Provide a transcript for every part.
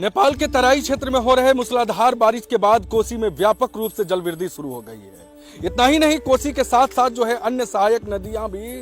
नेपाल के तराई क्षेत्र में हो रहे मूसलाधार बारिश के बाद कोसी में व्यापक रूप से जलवृद्धि शुरू हो गई है। इतना ही नहीं, कोसी के साथ साथ जो है अन्य सहायक नदियां भी,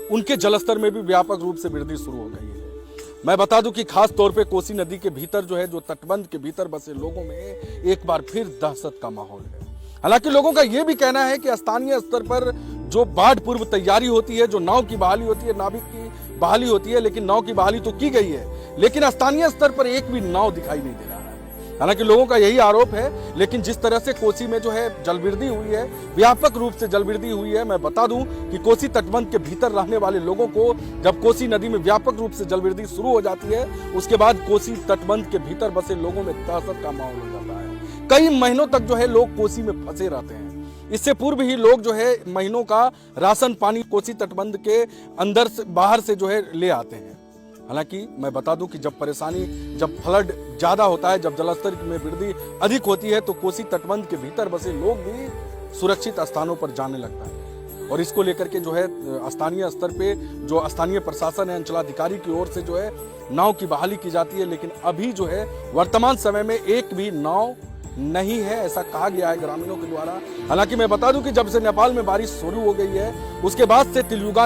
उनके जलस्तर में भी व्यापक रूप से वृद्धि शुरू हो गई है। मैं बता दूं कि खास तौर पे कोसी नदी के भीतर जो है, जो तटबंध के भीतर बसे लोगों में एक बार फिर दहशत का माहौल है। हालांकि लोगों का यह भी कहना है कि स्थानीय स्तर पर जो बाढ़ पूर्व तैयारी होती है, जो नाव की बहाली होती है, नाविक की बहाली होती है, लेकिन नाव की बहाली तो की गई है, लेकिन स्थानीय स्तर पर एक भी नाव दिखाई नहीं दे रहा है। हालांकि लोगों का यही आरोप है, लेकिन जिस तरह से कोसी में जो है जलवृद्धि हुई है, व्यापक रूप से जलवृद्धि हुई है। मैं बता दूं कि कोसी तटबंध के भीतर रहने वाले लोगों को जब कोसी नदी में व्यापक रूप से जलवृद्धि शुरू हो जाती है, उसके बाद कोसी तटबंध के भीतर बसे लोगों में दहशत का माहौल हो जाता है। कई महीनों तक जो है लोग कोसी में फंसे रहते हैं। इससे पूर्व ही लोग जो है महीनों का राशन पानी कोसी तटबंध के अंदर से बाहर से जो है ले आते हैं। हालांकि मैं बता दूं कि जब फ्लड ज्यादा होता है, जब जलस्तर में वृद्धि अधिक होती है, तो कोसी तटबंध के भीतर बसे लोग भी सुरक्षित स्थानों पर जाने लगता है। और इसको लेकर के जो है स्थानीय स्तर पे जो स्थानीय प्रशासन है, अंचलाधिकारी की ओर से जो है नाव की बहाली की जाती है, लेकिन अभी जो है वर्तमान समय में एक भी नाव नहीं है, ऐसा कहा गया है ग्रामीणों के द्वारा। हालांकि मैं बता दूं कि जब से नेपाल में बारिश शुरू हो गई है, उसके बाद से तिलयुगा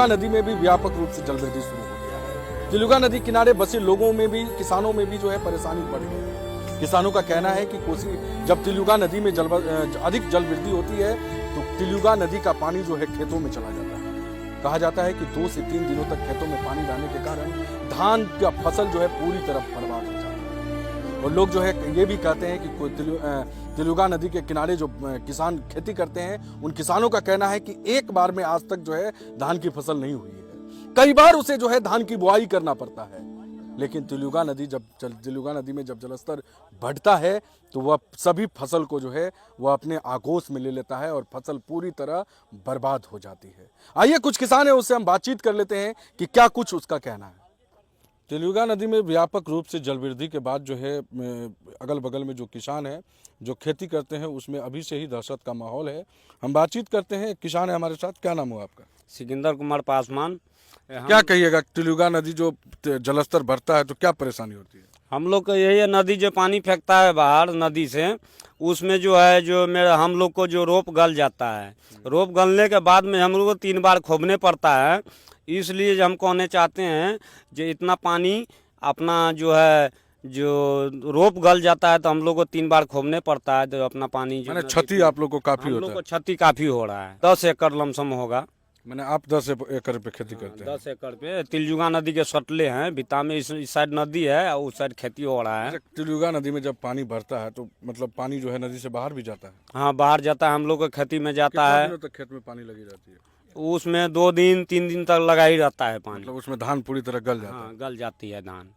नदी में भी व्यापक रूप से जलवृद्धि शुरू हो गया है। तिलयुगा नदी किनारे बसे लोगों में भी, किसानों में भी जो है परेशानी बढ़ गई है। किसानों का कहना है कि जब तिलयुगा नदी में अधिक जलवृद्धि होती है, तो तिलयुगा नदी का पानी जो है खेतों में चला जाता है। कहा जाता है कि 2 से 3 दिनों तक खेतों में पानी रहने के कारण धान का फसल जो है पूरी तरह बर्बाद हो जाता है। और लोग जो है ये भी कहते हैं कि तिलयुगा नदी के किनारे जो किसान खेती करते हैं, उन किसानों का कहना है कि एक बार में आज तक जो है धान की फसल नहीं हुई है। कई बार उसे जो है धान की बुआई करना पड़ता है। लेकिन तिलयुगा नदी में जब जलस्तर बढ़ता है, तो वह सभी फसल को जो है वह अपने आगोश में ले लेता है और फसल पूरी तरह बर्बाद हो जाती है। आइए कुछ किसान है, उससे हम बातचीत कर लेते हैं कि क्या कुछ उसका कहना है। तिलयुगा नदी में व्यापक रूप से जलवृद्धि के बाद जो है अगल बगल में जो किसान हैं, जो खेती करते हैं, उसमें अभी से ही दहशत का माहौल है। हम बातचीत करते हैं, किसान है हमारे साथ। क्या नाम हुआ आपका? सिकंदर कुमार पासवान। क्या कहिएगा, तिलयुगा नदी जो जलस्तर बढ़ता है तो क्या परेशानी होती है? हम लोग को यही है, नदी जो पानी फेंकता है बाहर नदी से, उसमें जो है हम लोग को जो रोप गल जाता है, रोप गलने के बाद में हम लोग को 3 बार खोदने पड़ता है। इसलिए हम कहने चाहते हैं जो इतना पानी अपना जो है, जो रोप गल जाता है तो हम लोग को 3 बार खोदने पड़ता है, तो अपना पानी जो क्षति आप लोग को काफी होता है। हम लोग को क्षति काफी हो रहा है। 10 एकड़ लमसम होगा। मैंने आप 10 एकड़ पे खेती करते हैं? 10 एकड़ पे तिलयुगा नदी के सटले हैं, बिता में इस साइड नदी है और उस साइड खेती हो रहा है। तिलयुगा नदी में जब पानी बढ़ता है तो मतलब पानी जो है नदी से बाहर भी जाता है? हाँ, बाहर जाता है, हम लोग को खेती में जाता है। कितने दिनों तक खेत में पानी लगी जाती है? उसमें 2 दिन 3 दिन तक लगा ही रहता है पानी। मतलब उसमें धान पूरी तरह गल जाता है? हाँ, गल जाती है धान।